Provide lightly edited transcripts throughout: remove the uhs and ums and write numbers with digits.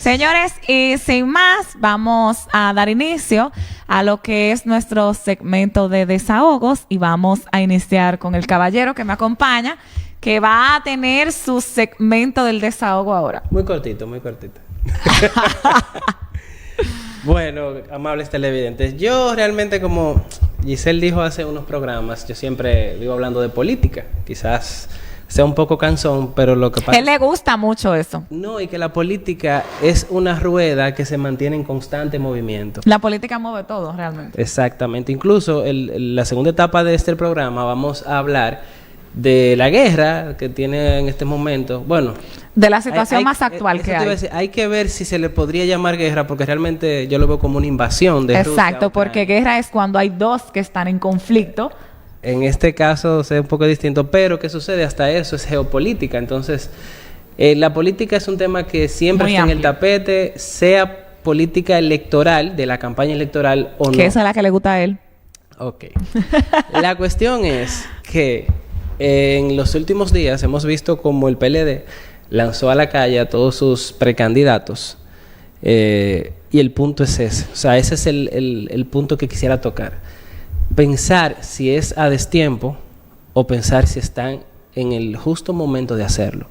Señores, y sin más, vamos a dar inicio a lo que es nuestro segmento de desahogos y vamos a iniciar con el caballero que me acompaña, que va a tener su segmento del desahogo ahora. Muy cortito, muy cortito. Bueno, amables televidentes, yo realmente, como Giselle dijo hace unos programas, yo siempre vivo hablando de política. Quizás sea un poco cansón, pero lo que pasa... Él le gusta mucho eso. No, y que la política es una rueda que se mantiene en constante movimiento. La política mueve todo, realmente. Exactamente. Incluso la segunda etapa de este programa vamos a hablar de la guerra que tiene en este momento. Bueno, de la situación más actual que hay. Hay que ver si se le podría llamar guerra, porque realmente yo lo veo como una invasión de Rusia. Exacto, porque guerra es cuando hay dos que están en conflicto. En este caso es un poco distinto, pero ¿qué sucede? Hasta eso es geopolítica. Entonces, la política es un tema que siempre está en el tapete, sea política electoral, de la campaña electoral o no. Que esa es la que le gusta a él. Ok. La cuestión es que en los últimos días hemos visto como el PLD lanzó a la calle a todos sus precandidatos. Y el punto es ese. O sea, ese es el punto que quisiera tocar. Pensar si es a destiempo o pensar si están en el justo momento de hacerlo.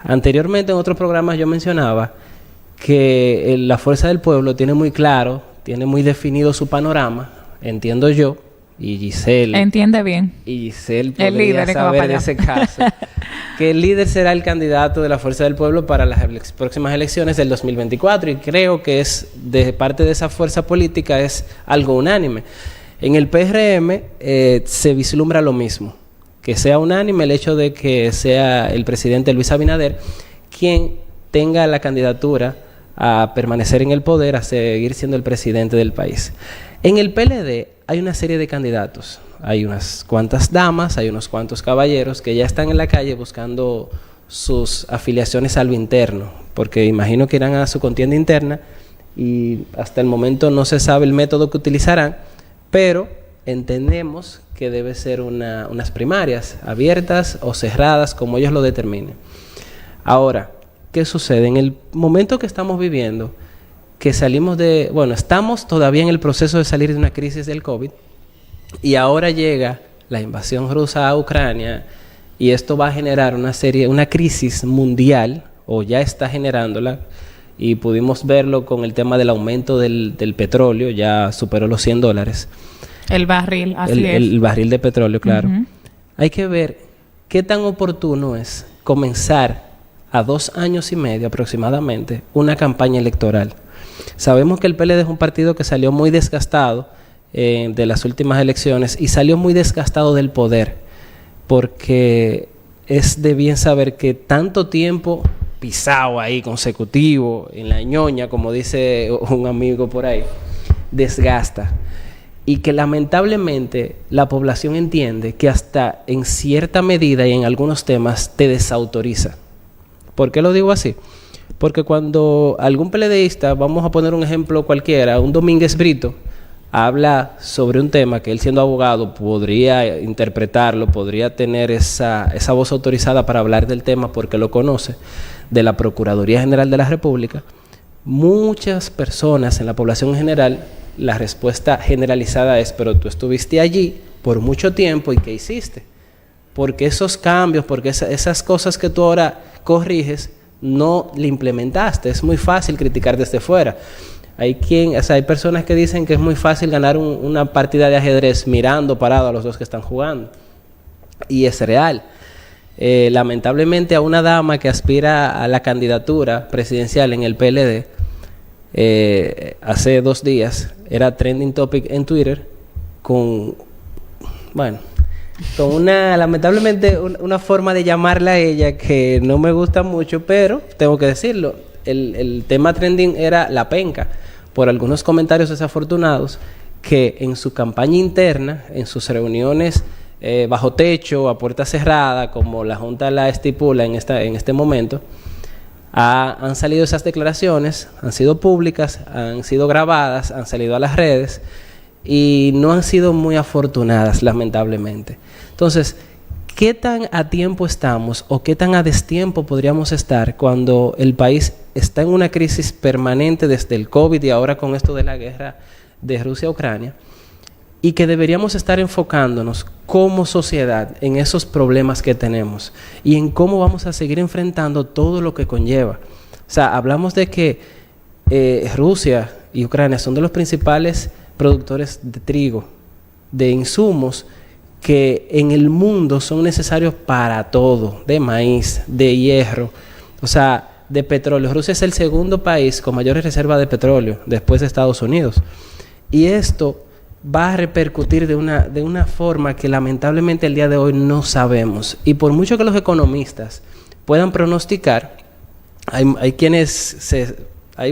Anteriormente en otros programas yo mencionaba que la Fuerza del Pueblo tiene muy claro, tiene muy definido su panorama, entiendo yo, y Giselle... Entiende bien. Y Giselle podría saber de ese caso. Que el líder será el candidato de la Fuerza del Pueblo para las próximas elecciones del 2024, y creo que es de parte de esa fuerza política es algo unánime. En el PRM se vislumbra lo mismo, que sea unánime el hecho de que sea el presidente Luis Abinader quien tenga la candidatura a permanecer en el poder, a seguir siendo el presidente del país. En el PLD hay una serie de candidatos, hay unas cuantas damas, hay unos cuantos caballeros que ya están en la calle buscando sus afiliaciones a lo interno, porque imagino que irán a su contienda interna y hasta el momento no se sabe el método que utilizarán. Pero entendemos que debe ser unas primarias abiertas o cerradas, como ellos lo determinen. Ahora, ¿qué sucede? En el momento que estamos viviendo, que salimos de... Bueno, estamos todavía en el proceso de salir de una crisis del COVID, y ahora llega la invasión rusa a Ucrania, y esto va a generar una crisis mundial, o ya está generándola, y pudimos verlo con el tema del aumento del petróleo, ya superó los $100. El barril, así es. El barril de petróleo, claro. Hay que ver qué tan oportuno es comenzar a 2 años y medio aproximadamente una campaña electoral. Sabemos que el PLD es un partido que salió muy desgastado de las últimas elecciones y salió muy desgastado del poder, porque es de bien saber que tanto tiempo pisado ahí, consecutivo, en la ñoña, como dice un amigo por ahí, desgasta. Y que lamentablemente la población entiende que hasta en cierta medida y en algunos temas te desautoriza. ¿Por qué lo digo así? Porque cuando algún PLDista, vamos a poner un ejemplo cualquiera, un Domínguez Brito, habla sobre un tema que él, siendo abogado, podría interpretarlo, podría tener esa voz autorizada para hablar del tema porque lo conoce, de la Procuraduría General de la República, muchas personas en la población en general, la respuesta generalizada es: pero tú estuviste allí por mucho tiempo, ¿y qué hiciste? Porque esos cambios, porque esas cosas que tú ahora corriges, no le implementaste. Es muy fácil criticar desde fuera. Hay personas que dicen que es muy fácil ganar una partida de ajedrez mirando parado a los dos que están jugando. Y es real. Lamentablemente, a una dama que aspira a la candidatura presidencial en el PLD, hace 2 días era trending topic en Twitter con lamentablemente una forma de llamarla a ella que no me gusta mucho, pero tengo que decirlo. El tema trending era la penca, por algunos comentarios desafortunados que en su campaña interna, en sus reuniones bajo techo, a puerta cerrada, como la Junta la estipula en este momento, han salido esas declaraciones, han sido públicas, han sido grabadas, han salido a las redes y no han sido muy afortunadas, lamentablemente. Entonces, ¿qué tan a tiempo estamos o qué tan a destiempo podríamos estar cuando el país está en una crisis permanente desde el COVID y ahora con esto de la guerra de Rusia a Ucrania, y que deberíamos estar enfocándonos como sociedad en esos problemas que tenemos y en cómo vamos a seguir enfrentando todo lo que conlleva. O sea, hablamos de que Rusia y Ucrania son de los principales productores de trigo, de insumos que en el mundo son necesarios para todo, de maíz, de hierro, o sea, de petróleo. Rusia es el segundo país con mayores reservas de petróleo después de Estados Unidos. Y esto va a repercutir de una forma que lamentablemente el día de hoy no sabemos. Y por mucho que los economistas puedan pronosticar, hay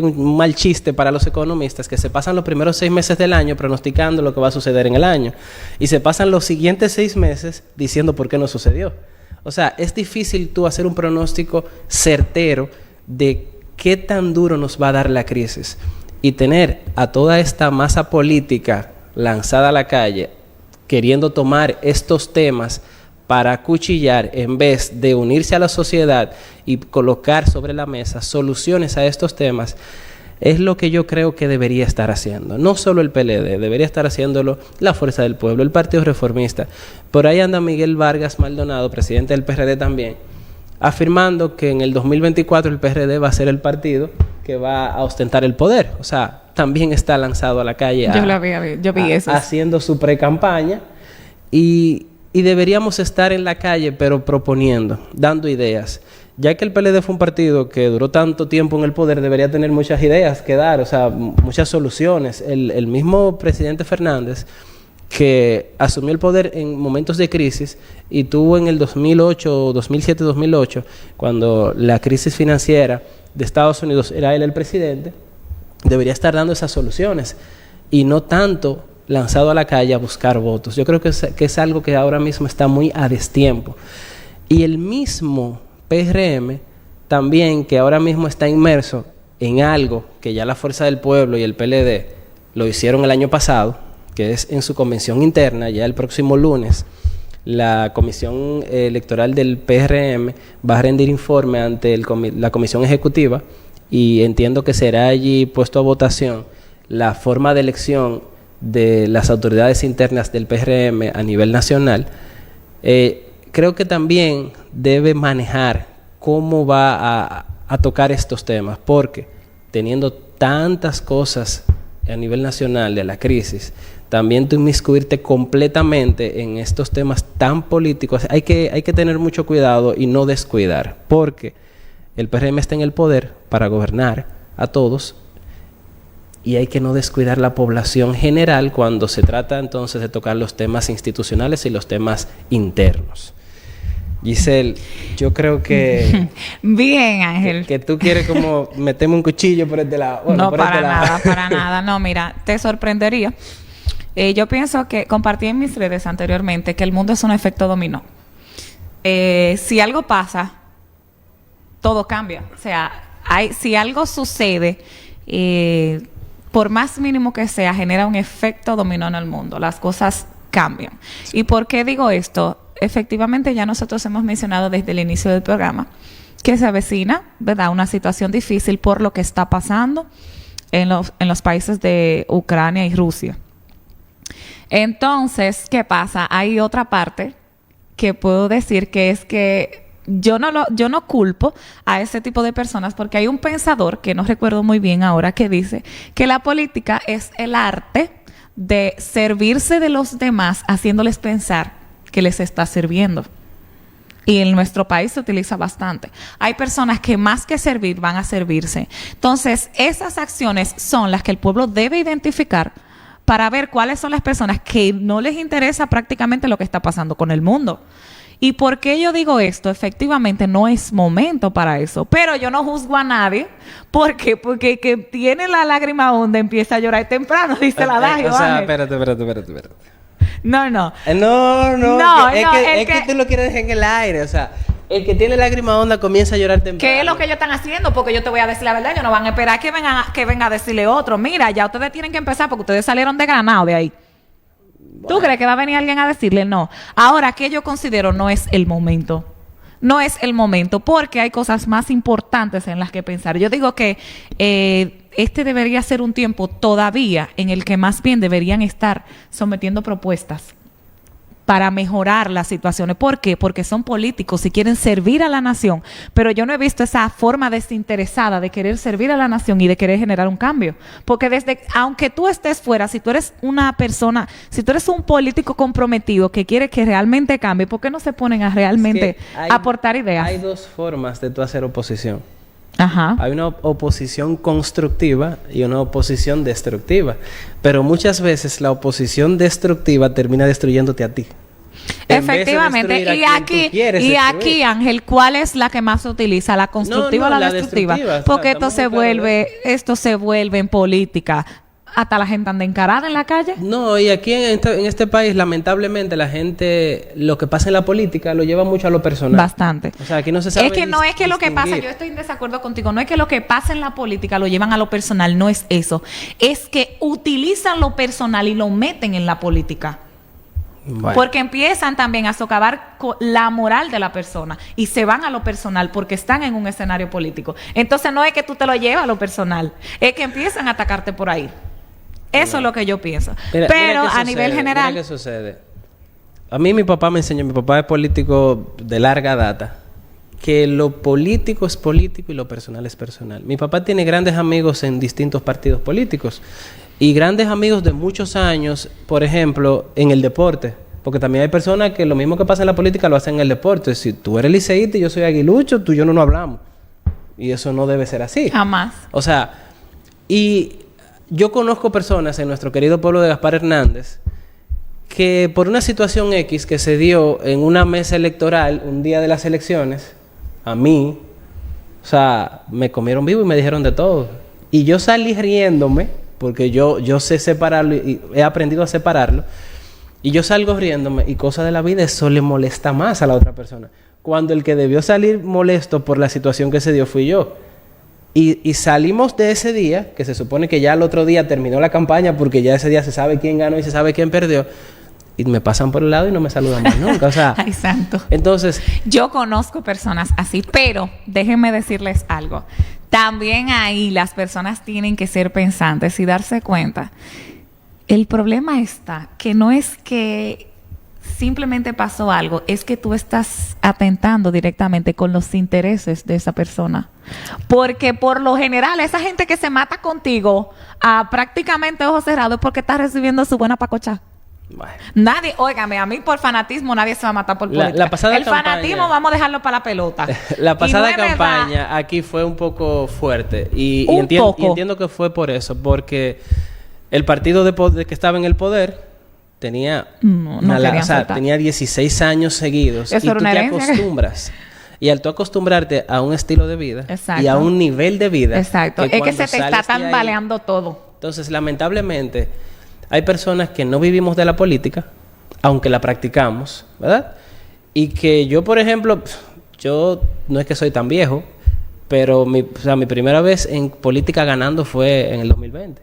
un mal chiste para los economistas que se pasan los primeros 6 meses del año pronosticando lo que va a suceder en el año y se pasan los siguientes 6 meses diciendo por qué no sucedió. O sea, es difícil tú hacer un pronóstico certero de qué tan duro nos va a dar la crisis y tener a toda esta masa política lanzada a la calle queriendo tomar estos temas para acuchillar en vez de unirse a la sociedad y colocar sobre la mesa soluciones a estos temas, es lo que yo creo que debería estar haciendo. No solo el PLD, debería estar haciéndolo la Fuerza del Pueblo, el Partido Reformista. Por ahí anda Miguel Vargas Maldonado, presidente del PRD también, afirmando que en el 2024 el PRD va a ser el partido que va a ostentar el poder. O sea, también está lanzado a la calle yo vi eso. Haciendo su pre-campaña y deberíamos estar en la calle, pero proponiendo, dando ideas. Ya que el PLD fue un partido que duró tanto tiempo en el poder, debería tener muchas ideas que dar, o sea, muchas soluciones. El mismo presidente Fernández, que asumió el poder en momentos de crisis y tuvo en el 2008, 2007-2008, cuando la crisis financiera de Estados Unidos era él el presidente, debería estar dando esas soluciones y no tanto lanzado a la calle a buscar votos. Yo creo que es algo que ahora mismo está muy a destiempo. Y el mismo PRM también, que ahora mismo está inmerso en algo que ya la Fuerza del Pueblo y el PLD lo hicieron el año pasado, que es en su convención interna. Ya el próximo lunes la comisión electoral del PRM va a rendir informe ante la comisión ejecutiva y entiendo que será allí puesto a votación la forma de elección de las autoridades internas del PRM a nivel nacional. Creo que también debe manejar cómo va a tocar estos temas, porque teniendo tantas cosas a nivel nacional de la crisis, también tú inmiscuirte completamente en estos temas tan políticos, hay que tener mucho cuidado y no descuidar, porque el PRM está en el poder para gobernar a todos y hay que no descuidar la población general cuando se trata entonces de tocar los temas institucionales y los temas internos. Giselle, yo creo que... Bien, Ángel. Que tú quieres como meterme un cuchillo por este lado. Bueno, no, para nada, para nada. No, mira, te sorprendería. Yo pienso que compartí en mis redes anteriormente que el mundo es un efecto dominó. Si algo pasa, todo cambia. O sea, si algo sucede, por más mínimo que sea, genera un efecto dominó en el mundo. Las cosas cambian. Sí. ¿Y por qué digo esto? Efectivamente, ya nosotros hemos mencionado desde el inicio del programa que se avecina, ¿verdad?, una situación difícil por lo que está pasando en los países de Ucrania y Rusia. Entonces, ¿qué pasa? Hay otra parte que puedo decir que es que yo no culpo a ese tipo de personas, porque hay un pensador que no recuerdo muy bien ahora que dice que la política es el arte de servirse de los demás haciéndoles pensar que les está sirviendo. Y en nuestro país se utiliza bastante. Hay personas que más que servir van a servirse. Entonces, esas acciones son las que el pueblo debe identificar para ver cuáles son las personas que no les interesa prácticamente lo que está pasando con el mundo. ¿Y por qué yo digo esto? Efectivamente, no es momento para eso. Pero yo no juzgo a nadie. ¿Por qué? Porque el que tiene la lágrima honda empieza a llorar temprano, dice el adagio. O sea, espérate. No. Es que tú lo quieres dejar en el aire. O sea, el que tiene lágrima honda comienza a llorar temprano. ¿Qué es lo que ellos están haciendo? Porque yo te voy a decir la verdad. Ellos no van a esperar que venga a decirle otro. Mira, ya ustedes tienen que empezar porque ustedes salieron de Granado de ahí. Bueno. ¿Tú crees que va a venir alguien a decirle? No. Ahora, ¿qué yo considero no es el momento? no es el momento, porque hay cosas más importantes en las que pensar. Yo digo que este debería ser un tiempo todavía en el que más bien deberían estar sometiendo propuestas para mejorar las situaciones. ¿Por qué? Porque son políticos y quieren servir a la nación, pero yo no he visto esa forma desinteresada de querer servir a la nación y de querer generar un cambio. Porque aunque tú estés fuera, si tú eres una persona, si tú eres un político comprometido que quiere que realmente cambie, ¿por qué no se ponen a realmente aportar ideas? Hay dos formas de tú hacer oposición. Ajá. Hay una oposición constructiva y una oposición destructiva. Pero muchas veces la oposición destructiva termina destruyéndote a ti. Efectivamente. Y aquí, Ángel, ¿cuál es la que más se utiliza? ¿La constructiva o la destructiva? Porque esto se vuelve en política. Hasta la gente anda encarada en la calle. No, y aquí en este país, lamentablemente, la gente, lo que pasa en la política, lo lleva mucho a lo personal. Bastante. O sea, aquí no se sabe Es que no es que lo que pasa, yo estoy en desacuerdo contigo, no es que lo que pasa en la política lo llevan a lo personal, no es eso. Es que utilizan lo personal y lo meten en la política. Bueno. Porque empiezan también a socavar la moral de la persona y se van a lo personal porque están en un escenario político. Entonces no es que tú te lo llevas a lo personal, es que empiezan a atacarte por ahí. Eso es lo que yo pienso. Pero a nivel general... Mira qué sucede. A mí mi papá me enseñó, mi papá es político de larga data, que lo político es político y lo personal es personal. Mi papá tiene grandes amigos en distintos partidos políticos y grandes amigos de muchos años, por ejemplo, en el deporte. Porque también hay personas que lo mismo que pasa en la política lo hacen en el deporte. Si tú eres liceísta y yo soy aguilucho, tú y yo no hablamos. Y eso no debe ser así. Jamás. O sea, y... yo conozco personas en nuestro querido pueblo de Gaspar Hernández que por una situación X que se dio en una mesa electoral un día de las elecciones, a mí, o sea, me comieron vivo y me dijeron de todo. Y yo salí riéndome, porque yo sé separarlo y he aprendido a separarlo. Y yo salgo riéndome y cosa de la vida, eso le molesta más a la otra persona. Cuando el que debió salir molesto por la situación que se dio fui yo. Y salimos de ese día, que se supone que ya el otro día terminó la campaña, porque ya ese día se sabe quién ganó y se sabe quién perdió, y me pasan por el lado y no me saludan más nunca. O sea, ay, santo. Entonces, yo conozco personas así, pero déjenme decirles algo. También ahí las personas tienen que ser pensantes y darse cuenta. El problema está que no es que simplemente pasó algo, es que tú estás atentando directamente con los intereses de esa persona. Porque por lo general, esa gente que se mata contigo a prácticamente ojos cerrados es porque está recibiendo su buena pacocha. Bueno. Nadie, óigame, a mí por fanatismo nadie se va a matar por política. El fanatismo vamos a dejarlo para la pelota. La pasada campaña aquí fue un poco fuerte y entiendo que fue por eso, porque el partido de que estaba en el poder tenía tenía 16 años seguidos. Eso y tú te acostumbras. Y al tú acostumbrarte a un estilo de vida y a un nivel de vida. Exacto. Es que se te está tambaleando todo. Entonces, lamentablemente, hay personas que no vivimos de la política, aunque la practicamos, ¿verdad? Y que yo, por ejemplo, yo no es que soy tan viejo, pero mi primera vez en política ganando fue en el 2020.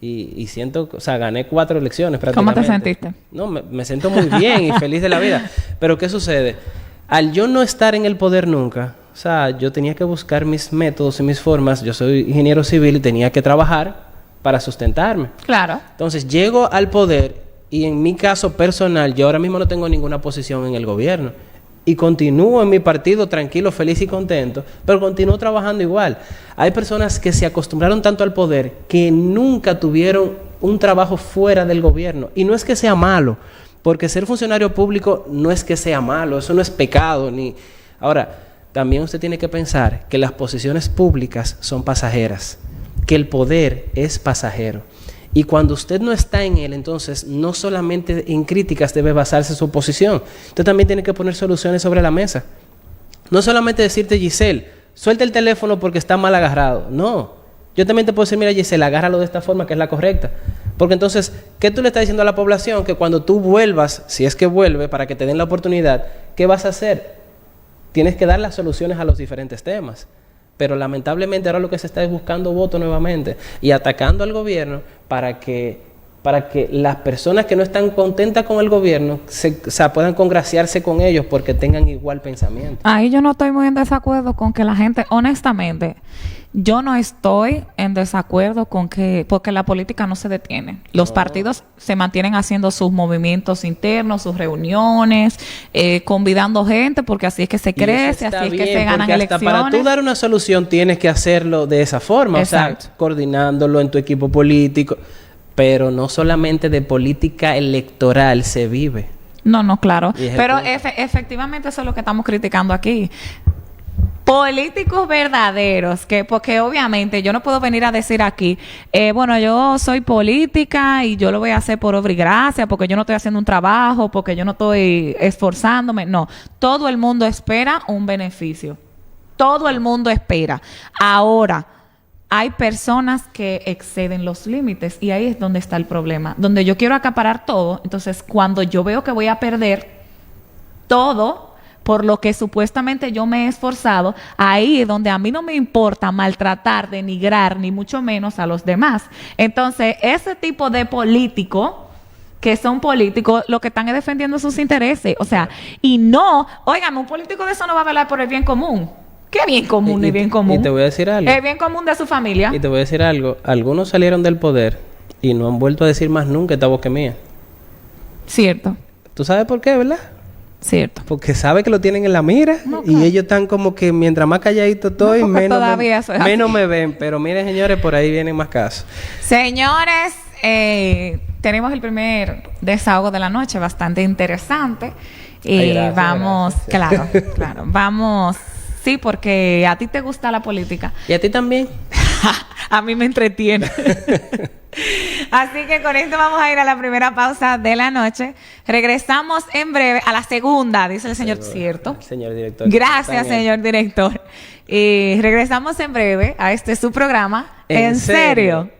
Y siento, o sea, gané 4 elecciones prácticamente. ¿Cómo te sentiste? No, me siento muy bien y feliz de la vida. Pero ¿qué sucede? Al yo no estar en el poder nunca, o sea, yo tenía que buscar mis métodos y mis formas. Yo soy ingeniero civil y tenía que trabajar para sustentarme. Claro. Entonces, llego al poder y en mi caso personal, yo ahora mismo no tengo ninguna posición en el gobierno. Y continúo en mi partido tranquilo, feliz y contento, pero continúo trabajando igual. Hay personas que se acostumbraron tanto al poder que nunca tuvieron un trabajo fuera del gobierno. Y no es que sea malo, porque ser funcionario público no es que sea malo, eso no es pecado. Ahora, también usted tiene que pensar que las posiciones públicas son pasajeras, que el poder es pasajero. Y cuando usted no está en él, entonces no solamente en críticas debe basarse su posición. Usted también tiene que poner soluciones sobre la mesa. No solamente decirte, Giselle, suelta el teléfono porque está mal agarrado. No. Yo también te puedo decir, mira, Giselle, agárralo de esta forma que es la correcta. Porque entonces, ¿qué tú le estás diciendo a la población? Que cuando tú vuelvas, si es que vuelve, para que te den la oportunidad, ¿qué vas a hacer? Tienes que dar las soluciones a los diferentes temas. Pero lamentablemente ahora lo que se está es buscando votos nuevamente y atacando al gobierno para que para que las personas que no están contentas con el gobierno o sea, puedan congraciarse con ellos porque tengan igual pensamiento. Ahí yo no estoy muy en desacuerdo con que la gente, honestamente, yo no estoy en desacuerdo con que, porque la política no se detiene. Los partidos se mantienen haciendo sus movimientos internos, sus reuniones, convidando gente, porque así es que se crece, así es que se ganan elecciones. Hasta para tú dar una solución tienes que hacerlo de esa forma, Exacto. o sea, coordinándolo en tu equipo político, pero no solamente de política electoral se vive. No, claro. Pero efectivamente eso es lo que estamos criticando aquí. Políticos verdaderos, porque obviamente yo no puedo venir a decir aquí, bueno, yo soy política y yo lo voy a hacer por obra y gracia, porque yo no estoy haciendo un trabajo, porque yo no estoy esforzándome. No, todo el mundo espera un beneficio. Todo el mundo espera. Ahora, hay personas que exceden los límites y ahí es donde está el problema. Donde yo quiero acaparar todo, entonces cuando yo veo que voy a perder todo por lo que supuestamente yo me he esforzado, ahí es donde a mí no me importa maltratar, denigrar, ni mucho menos a los demás. Entonces, ese tipo de políticos, que son políticos, lo que están es defendiendo sus intereses. O sea, y no, óigame, un político de eso no va a velar por el bien común. ¿Qué bien común y bien común? Y te voy a decir algo. El bien común de su familia. Y te voy a decir algo. Algunos salieron del poder y no han vuelto a decir más nunca esta voz que mía. Cierto. ¿Tú sabes por qué, verdad? Cierto. Porque sabe que lo tienen en la mira y ellos están como que mientras más calladito estoy, menos me ven. Pero miren, señores, por ahí vienen más casos. Señores, tenemos el primer desahogo de la noche, bastante interesante. Y vamos, gracias. Claro, vamos. Sí, porque a ti te gusta la política. ¿Y a ti también? A mí me entretiene. Así que con esto vamos a ir a la primera pausa de la noche. Regresamos en breve a la segunda, dice el señor, ¿cierto? El señor director. Gracias, señor director. Y regresamos en breve a su programa. ¿En serio?